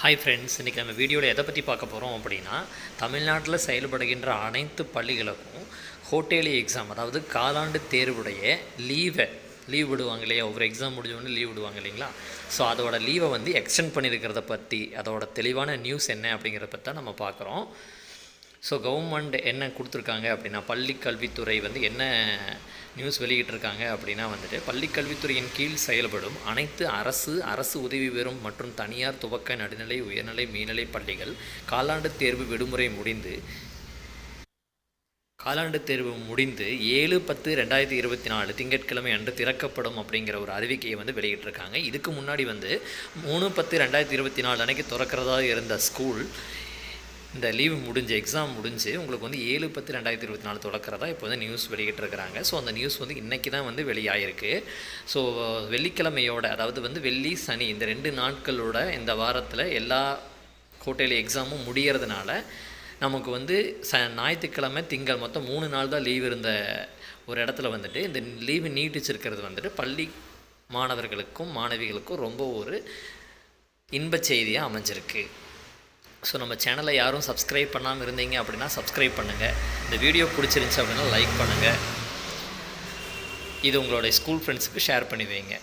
Hi friends, இன்றைக்கி நம்ம வீடியோவில் எதை பற்றி பார்க்க போகிறோம் அப்படின்னா, தமிழ்நாட்டில் செயல்படுகின்ற அனைத்து பள்ளிகளுக்கும் குவார்ட்டர்லி எக்ஸாம், அதாவது காலாண்டு தேர்வுடைய லீவ் விடுவாங்க இல்லையா, ஒவ்வொரு எக்ஸாம் முடிஞ்சோடனே லீவ் விடுவாங்க இல்லைங்களா. ஸோ அதோட லீவை வந்து எக்ஸ்டெண்ட் பண்ணியிருக்கிறத பற்றி, அதோட தெளிவான நியூஸ் என்ன அப்படிங்கிறத பற்றி தான் நம்ம பார்க்குறோம். ஸோ கவர்மெண்ட் என்ன கொடுத்துருக்காங்க அப்படின்னா, பள்ளிக்கல்வித்துறை வந்து என்ன நியூஸ் வெளியிட்டிருக்காங்க அப்படின்னா வந்துட்டு, பள்ளிக்கல்வித்துறையின் கீழ் செயல்படும் அனைத்து அரசு உதவி பெறும் மற்றும் தனியார் துவக்க நடுநிலை உயர்நிலை மேல்நிலை பள்ளிகள் காலாண்டு தேர்வு விடுமுறை முடிந்து 7/10/2024 திங்கட்கிழமை அன்று திறக்கப்படும் அப்படிங்கிற ஒரு அறிவிக்கையை வந்து வெளியிட்டிருக்காங்க. இதுக்கு முன்னாடி வந்து 3/10/2024 அன்றைக்கி திறக்கிறதா இருந்த ஸ்கூல் இந்த லீவு முடிஞ்சு, எக்ஸாம் முடிஞ்சு உங்களுக்கு வந்து 7/10/2024 தொடக்கிறதா இப்போ வந்து நியூஸ் வெளியிட்டிருக்கிறாங்க. ஸோ அந்த நியூஸ் வந்து இன்றைக்கி தான் வந்து வெளியாகிருக்கு. ஸோ வெள்ளிக்கிழமையோட, அதாவது வந்து வெள்ளி சனி இந்த 2 நாட்களோட இந்த வாரத்தில் எல்லா குவார்ட்டர்லி எக்ஸாமும் முடிகிறதுனால நமக்கு வந்து ஞாயிற்றுக்கிழமை திங்கள் மொத்தம் 3 நாள் தான் லீவ் இருந்த ஒரு இடத்துல வந்துட்டு இந்த லீவு நீட்டிச்சிருக்கிறது வந்துட்டு பள்ளி மாணவர்களுக்கும் மாணவிகளுக்கும் ரொம்ப ஒரு இன்பச் செய்தியாக அமைஞ்சிருக்கு. ஸோ நம்ம சேனலை யாரும் சப்ஸ்கிரைப் பண்ணாமல் இருந்தீங்க அப்படின்னா சப்ஸ்கிரைப் பண்ணுங்கள். இந்த வீடியோ பிடிச்சிருந்துச்சி அப்படின்னா லைக் பண்ணுங்கள். இது உங்களுடைய ஸ்கூல் ஃப்ரெண்ட்ஸுக்கு ஷேர் பண்ணி வைங்க.